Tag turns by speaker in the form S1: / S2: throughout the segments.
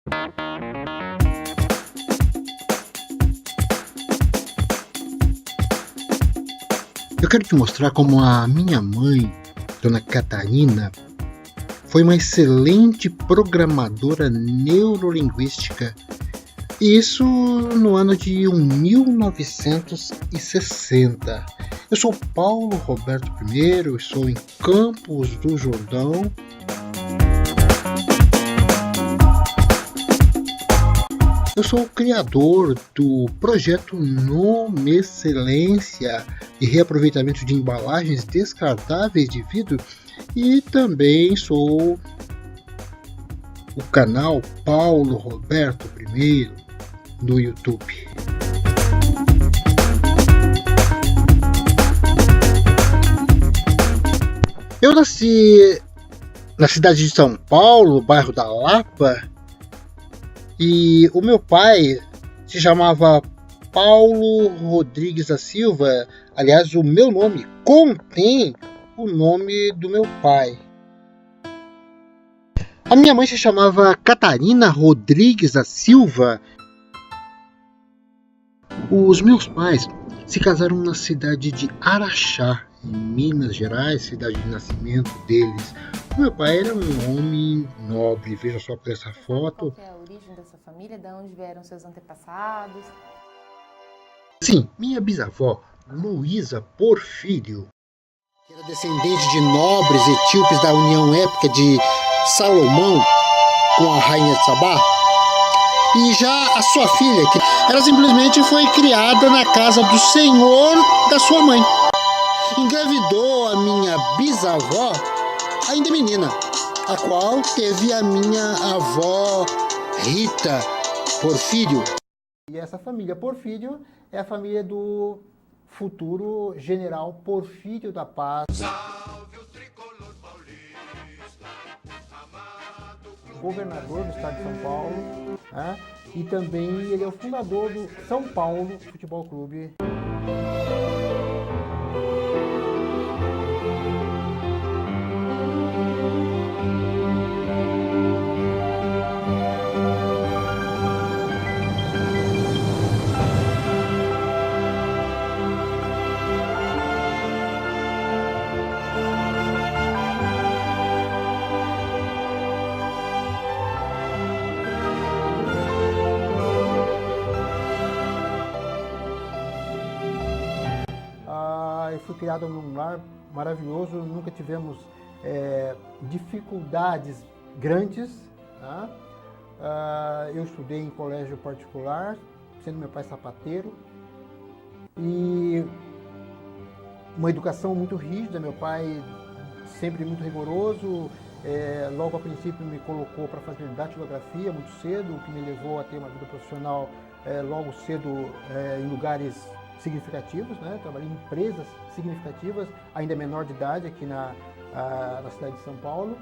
S1: Eu quero te mostrar como a minha mãe, Dona Catarina, foi uma excelente programadora neurolinguística, e isso no ano de 1960. Eu sou Paulo Roberto I, estou em Campos do Jordão. Eu sou o criador do projeto Nome Excelência de reaproveitamento de embalagens descartáveis de vidro e também sou o canal Paulo Roberto I no YouTube. Eu nasci na cidade de São Paulo, bairro da Lapa, e o meu pai se chamava Paulo Rodrigues da Silva. Aliás, o meu nome contém o nome do meu pai. A minha mãe se chamava Catarina Rodrigues da Silva. Os meus pais se casaram na cidade de Araxá, em Minas Gerais, cidade de nascimento deles. O meu pai era um homem nobre, veja só por essa foto.
S2: Qual é a origem dessa família? De onde vieram seus antepassados?
S1: Sim, minha bisavó, Luísa Porfírio, que era descendente de nobres etíopes da união épica de Salomão com a rainha de Sabá. E já a sua filha, que ela simplesmente foi criada na casa do senhor da sua mãe. Engravidou a minha bisavó, ainda menina, a qual teve a minha avó Rita Porfírio. E essa família Porfírio é a família do futuro general Porfírio da Paz, governador do estado de São Paulo, né? E também ele é o fundador do São Paulo Futebol Clube. Eu fui criado num lar maravilhoso, nunca tivemos dificuldades grandes. Tá? Eu estudei em colégio particular, sendo meu pai sapateiro, e uma educação muito rígida. Meu pai sempre muito rigoroso, logo a princípio me colocou para fazer datilografia muito cedo, o que me levou a ter uma vida profissional logo cedo em lugares significativos, né? Trabalhei em empresas significativas, ainda menor de idade, aqui na cidade de São Paulo.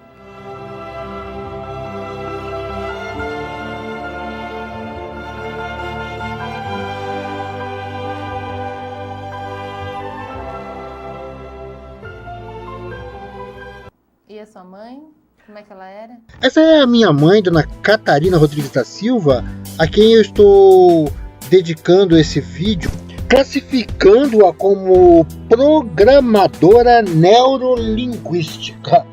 S2: E a sua mãe? Como é que ela era?
S1: Essa é a minha mãe, Dona Catarina Rodrigues da Silva, a quem eu estou dedicando esse vídeo, classificando-a como programadora neurolinguística.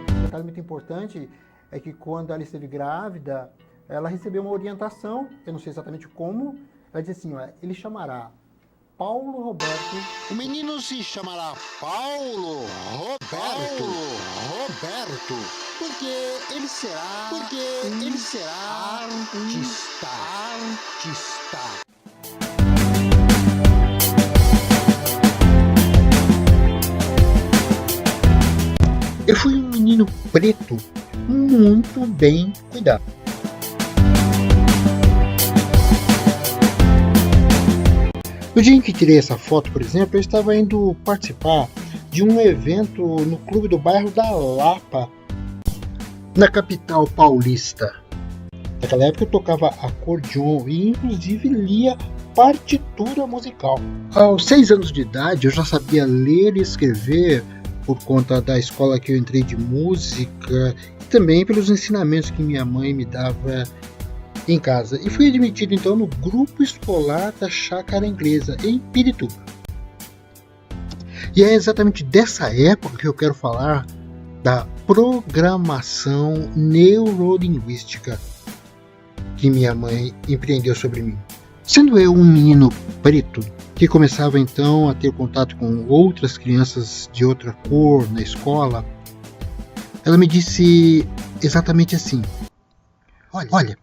S3: Um detalhe muito importante é que quando ela esteve grávida, ela recebeu uma orientação, eu não sei exatamente como, ela disse assim, ele chamará Paulo Roberto.
S1: O menino se chamará Paulo Roberto, porque ele será artista. Eu fui um menino preto, muito bem cuidado. No dia em que tirei essa foto, por exemplo, eu estava indo participar de um evento no clube do bairro da Lapa, na capital paulista. Naquela época eu tocava acordeon e inclusive lia partitura musical. Aos 6 anos de idade eu já sabia ler e escrever por conta da escola que eu entrei de música e também pelos ensinamentos que minha mãe me dava em casa. E fui admitido então no grupo escolar da Chácara Inglesa, em Pirituba. E é exatamente dessa época que eu quero falar da programação neurolinguística que minha mãe empreendeu sobre mim. Sendo eu um menino preto, que começava então a ter contato com outras crianças de outra cor na escola, ela me disse exatamente assim: Olha,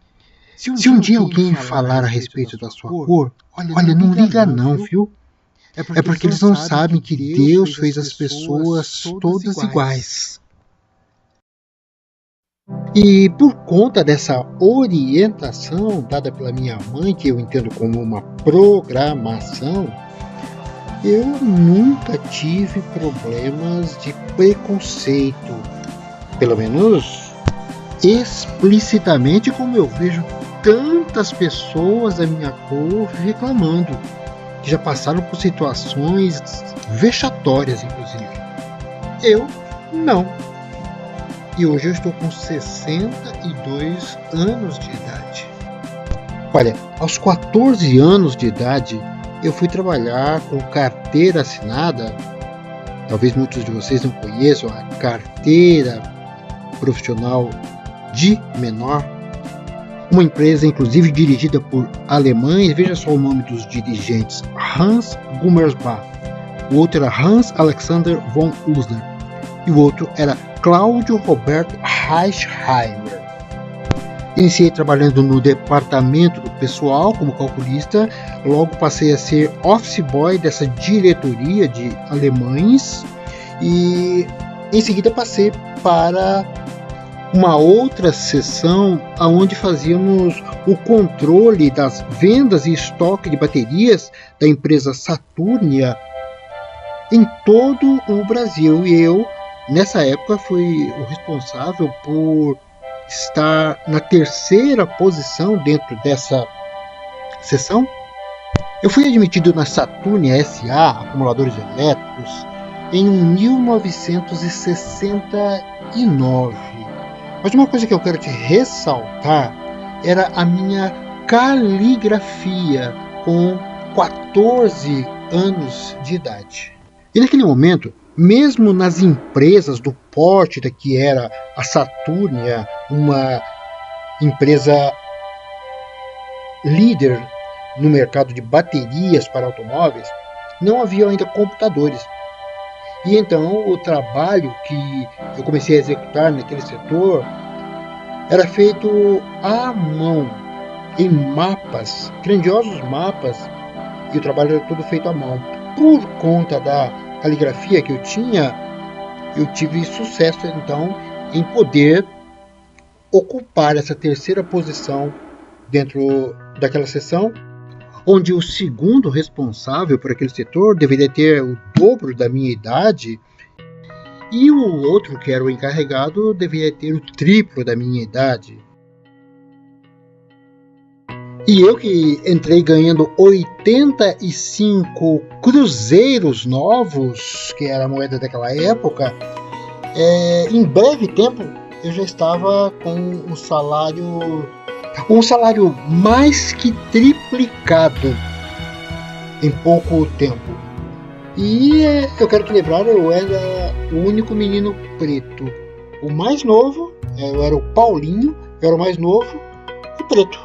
S1: se um dia alguém falar a respeito da sua cor, olha, não liga não, viu? É porque eles não sabem que Deus fez as pessoas todas iguais. E por conta dessa orientação dada pela minha mãe, que eu entendo como uma programação, eu nunca tive problemas de preconceito, pelo menos explicitamente, como eu vejo tantas pessoas da minha cor reclamando, que já passaram por situações vexatórias, inclusive. Eu não. E hoje eu estou com 62 anos de idade. Olha, aos 14 anos de idade, eu fui trabalhar com carteira assinada. Talvez muitos de vocês não conheçam a carteira profissional de menor. Uma empresa, inclusive, dirigida por alemães. Veja só o nome dos dirigentes: Hans Gummersbach. O outro era Hans Alexander von Uslar. E o outro era Cláudio Roberto Reichheimer. Iniciei trabalhando no departamento do pessoal como calculista. Logo passei a ser office boy dessa diretoria de alemães. E em seguida passei para uma outra seção onde fazíamos o controle das vendas e estoque de baterias da empresa Saturnia em todo o Brasil. E eu, nessa época, fui o responsável por estar na terceira posição dentro dessa seção. Eu fui admitido na Saturnia SA, acumuladores elétricos, em 1969. Mas uma coisa que eu quero te ressaltar era a minha caligrafia com 14 anos de idade. E naquele momento, mesmo nas empresas do porte da que era a Saturnia, uma empresa líder no mercado de baterias para automóveis, não havia ainda computadores. E então o trabalho que eu comecei a executar naquele setor era feito à mão, em mapas, grandiosos mapas, e o trabalho era todo feito à mão. Por conta da caligrafia que eu tinha, eu tive sucesso então em poder ocupar essa terceira posição dentro daquela seção, onde o segundo responsável por aquele setor deveria ter o dobro da minha idade e o outro, que era o encarregado, deveria ter o triplo da minha idade. E eu que entrei ganhando 85 cruzeiros novos, que era a moeda daquela época, em breve tempo eu já estava com um salário mais que triplicado em pouco tempo. E eu quero te lembrar, eu era o único menino preto. O mais novo, eu era o Paulinho, eu era o mais novo e preto.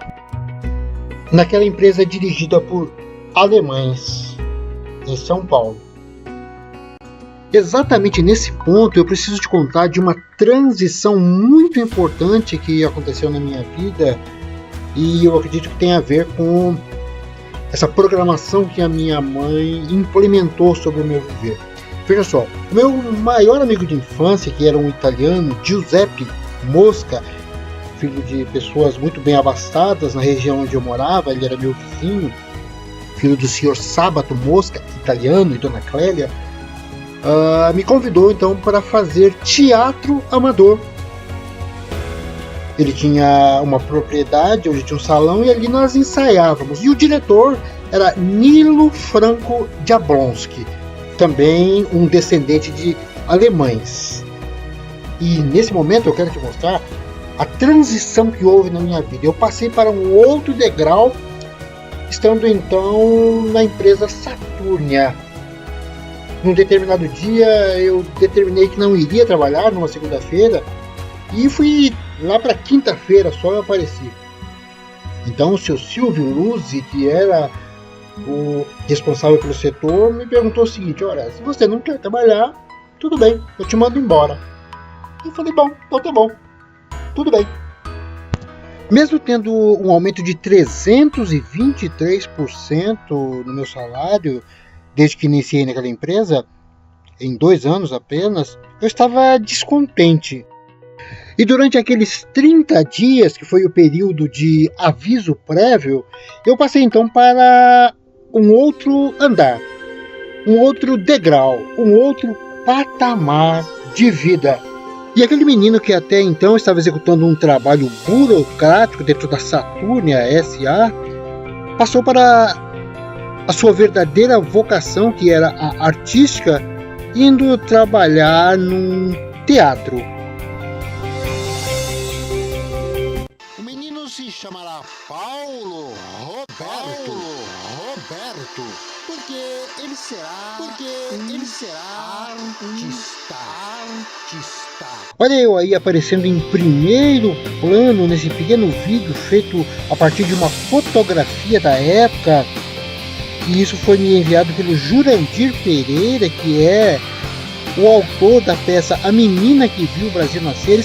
S1: Naquela empresa dirigida por alemães, em São Paulo. Exatamente nesse ponto eu preciso te contar de uma transição muito importante que aconteceu na minha vida, e eu acredito que tem a ver com essa programação que a minha mãe implementou sobre o meu viver. Veja só, o meu maior amigo de infância, que era um italiano, Giuseppe Mosca, filho de pessoas muito bem abastadas na região onde eu morava, ele era meu vizinho, filho do senhor Sabato Mosca, italiano, e dona Clélia, me convidou então para fazer teatro amador. Ele tinha uma propriedade onde tinha um salão e ali nós ensaiávamos. E o diretor era Nilo Franco Jablonski, também um descendente de alemães. E nesse momento eu quero te mostrar a transição que houve na minha vida. Eu passei para um outro degrau, estando então na empresa Saturnia. Num determinado dia eu determinei que não iria trabalhar numa segunda-feira e fui lá para quinta-feira só eu apareci. Então o seu Silvio Luzzi, que era o responsável pelo setor, me perguntou o seguinte: olha, se você não quer trabalhar, tudo bem, eu te mando embora. Eu falei, bom, então tá bom, tudo bem. Mesmo tendo um aumento de 323% no meu salário, desde que iniciei naquela empresa, em 2 anos apenas, eu estava descontente. E durante aqueles 30 dias, que foi o período de aviso prévio, eu passei então para um outro andar, um outro degrau, um outro patamar de vida. E aquele menino que até então estava executando um trabalho burocrático dentro da Saturnia S.A. passou para a sua verdadeira vocação, que era a artística, indo trabalhar num teatro.
S4: O menino se chamará Paulo Roberto, porque ele será artista.
S1: Olha eu aí aparecendo em primeiro plano nesse pequeno vídeo feito a partir de uma fotografia da época. E isso foi me enviado pelo Jurandir Pereira, que é o autor da peça A Menina que Viu o Brasil Nascer,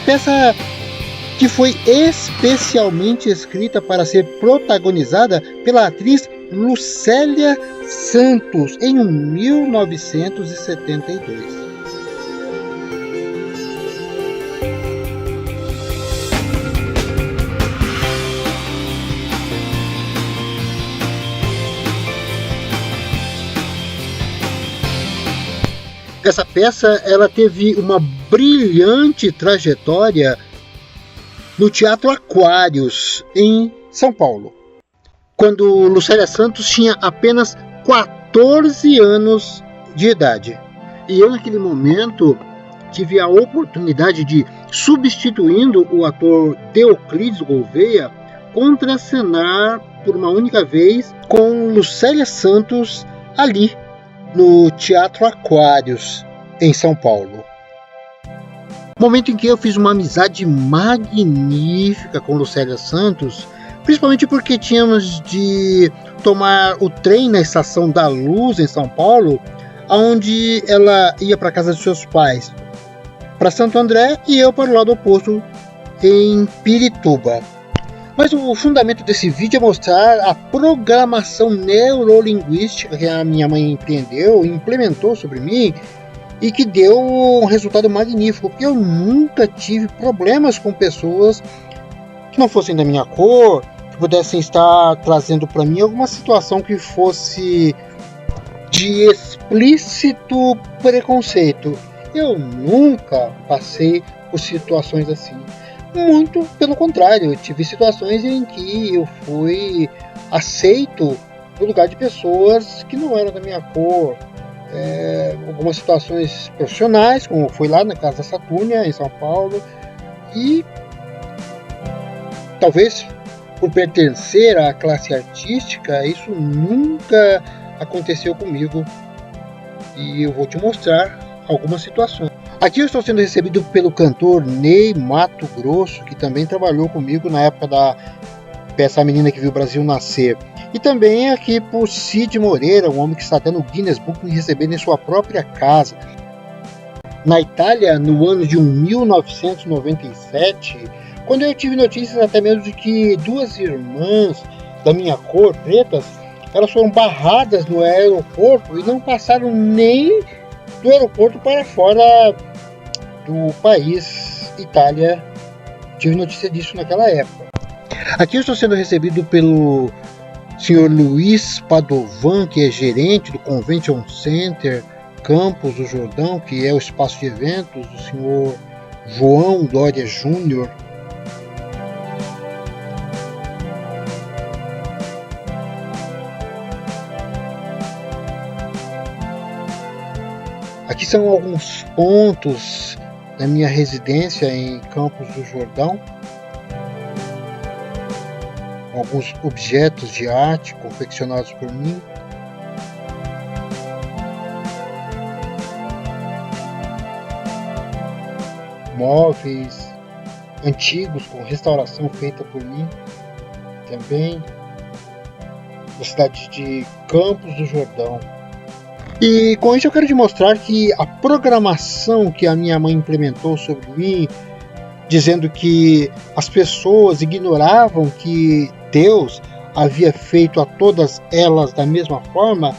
S1: peça que foi especialmente escrita para ser protagonizada pela atriz Lucélia Santos em 1972. Essa peça ela teve uma brilhante trajetória no Teatro Aquários, em São Paulo, quando Lucélia Santos tinha apenas 14 anos de idade. E eu, naquele momento, tive a oportunidade de, substituindo o ator Deoclides Gouveia, contracenar por uma única vez com Lucélia Santos ali no Teatro Aquários, em São Paulo. Momento em que eu fiz uma amizade magnífica com Lucélia Santos, principalmente porque tínhamos de tomar o trem na Estação da Luz, em São Paulo, onde ela ia para a casa de seus pais, para Santo André, e eu para o lado oposto, em Pirituba. Mas o fundamento desse vídeo é mostrar a programação neurolinguística que a minha mãe empreendeu, implementou sobre mim, e que deu um resultado magnífico, porque eu nunca tive problemas com pessoas que não fossem da minha cor, que pudessem estar trazendo para mim alguma situação que fosse de explícito preconceito. Eu nunca passei por situações assim. Muito pelo contrário, eu tive situações em que eu fui aceito no lugar de pessoas que não eram da minha cor. Algumas situações profissionais, como foi lá na Casa Saturnia, em São Paulo, e talvez por pertencer à classe artística, isso nunca aconteceu comigo, e eu vou te mostrar algumas situações. Aqui eu estou sendo recebido pelo cantor Ney Mato Grosso, que também trabalhou comigo na época da peça A Menina que Viu o Brasil Nascer. E também aqui por Cid Moreira, um homem que está até no Guinness Book me recebendo em sua própria casa. Na Itália, no ano de 1997, quando eu tive notícias até mesmo de que 2 irmãs da minha cor, pretas, elas foram barradas no aeroporto e não passaram nem do aeroporto para fora do país, Itália. Tive notícia disso naquela época. Aqui eu estou sendo recebido pelo Sr. Luiz Padovan, que é gerente do Convention Center Campos do Jordão, que é o espaço de eventos do Sr. João Dória Júnior. Aqui Aqui são alguns pontos da minha residência em Campos do Jordão. Alguns objetos de arte confeccionados por mim. Móveis antigos com restauração feita por mim também, na cidade de Campos do Jordão. E com isso eu quero te mostrar que a programação que a minha mãe implementou sobre mim, dizendo que as pessoas ignoravam que Deus havia feito a todas elas da mesma forma,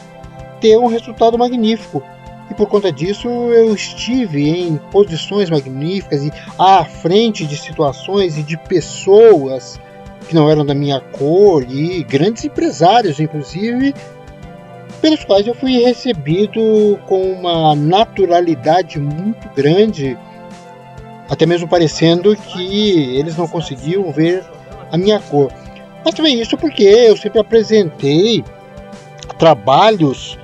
S1: deu um resultado magnífico. E por conta disso eu estive em posições magníficas e à frente de situações e de pessoas que não eram da minha cor e grandes empresários, inclusive, pelos quais eu fui recebido com uma naturalidade muito grande, até mesmo parecendo que eles não conseguiam ver a minha cor. Mas também isso porque eu sempre apresentei trabalhos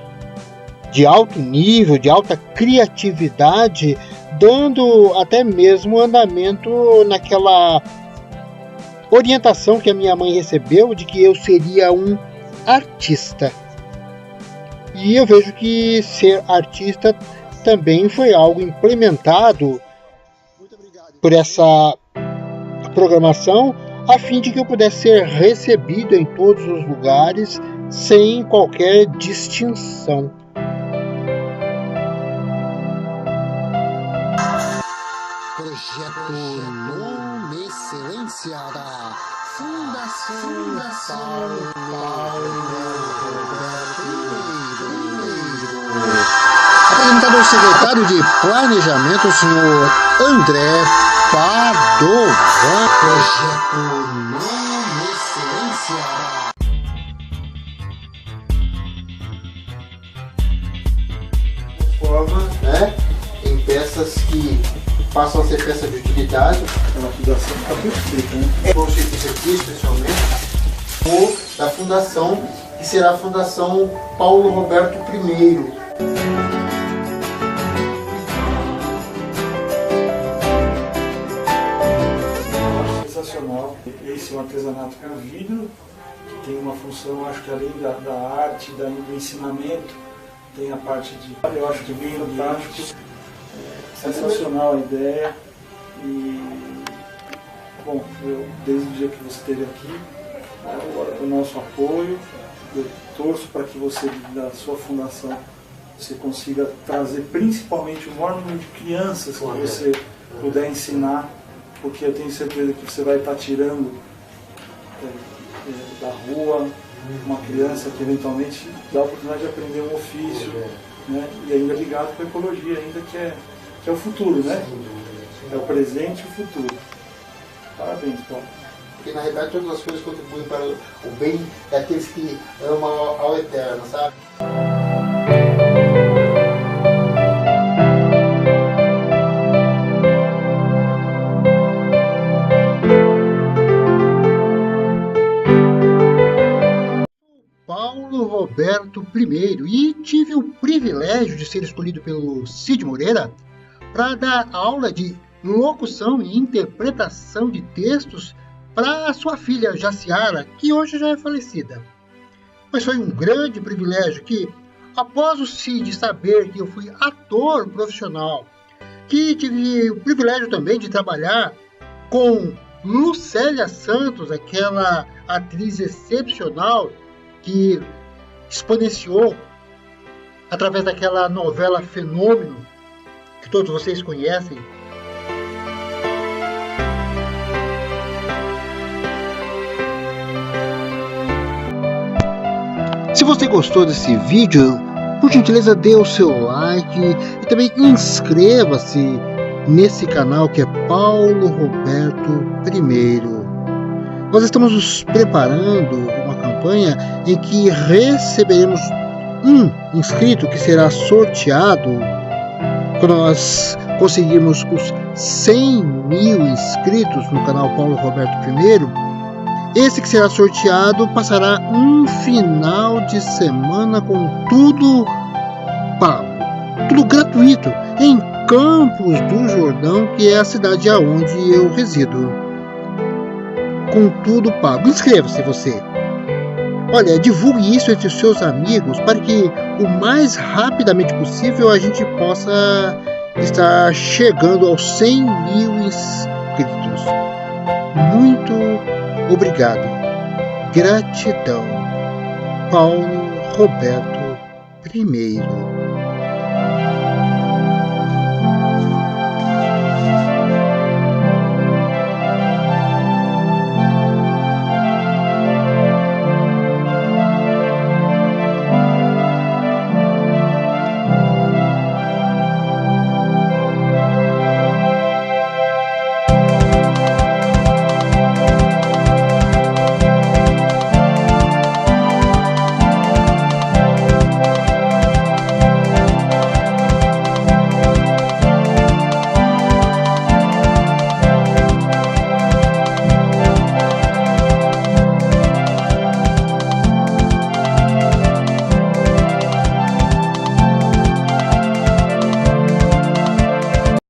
S1: de alto nível, de alta criatividade, dando até mesmo andamento naquela orientação que a minha mãe recebeu de que eu seria um artista. E eu vejo que ser artista também foi algo implementado por essa programação, a fim de que eu pudesse ser recebido em todos os lugares sem qualquer distinção.
S4: Projeto Nome Excelência da Fundação Paulo Roberto. Apresentado ao secretário de Planejamento, o senhor André Padovan. Projeto Nome Excelência
S3: da forma, né, em peças que passam a ser peças de utilidade.
S5: A lapidação está perfeita, né?
S3: Trouxe isso aqui especialmente ou da fundação, que será a Fundação Paulo Roberto I.
S5: Sensacional. Esse é um artesanato com vidro, que tem uma função, acho que além da arte, do ensinamento, tem a parte de... Eu acho que bem fantástico. Sensacional a ideia e, bom, desde o dia que você esteve aqui, o nosso apoio, eu torço para que você, da sua fundação, você consiga trazer principalmente o maior número de crianças que você puder ensinar, porque eu tenho certeza que você vai estar tirando da rua uma criança que eventualmente dá a oportunidade de aprender um ofício, né? E ainda ligado com a ecologia, ainda que é o futuro, né? É o presente e o futuro. Parabéns, Paulo.
S3: Porque na realidade todas as coisas contribuem para o bem daqueles que amam ao eterno, sabe?
S1: Paulo Roberto I, e tive o privilégio de ser escolhido pelo Cid Moreira para dar aula de locução e interpretação de textos para sua filha Jaciara, que hoje já é falecida. Mas foi um grande privilégio que, após o Cid saber que eu fui ator profissional, que tive o privilégio também de trabalhar com Lucélia Santos, aquela atriz excepcional que exponenciou através daquela novela Fenômeno, que todos vocês conhecem. Se você gostou desse vídeo, por gentileza dê o seu like e também inscreva-se nesse canal que é Paulo Roberto I. Nós estamos nos preparando uma campanha em que receberemos um inscrito que será sorteado quando nós conseguirmos os 100 mil inscritos no canal Paulo Roberto I. Esse que será sorteado passará um final de semana com tudo pago. Tudo gratuito, em Campos do Jordão, que é a cidade aonde eu resido. Com tudo pago. Inscreva-se você. Olha, divulgue isso entre os seus amigos para que o mais rapidamente possível a gente possa estar chegando aos 100 mil inscritos. Muito obrigado. Gratidão. Paulo Roberto I.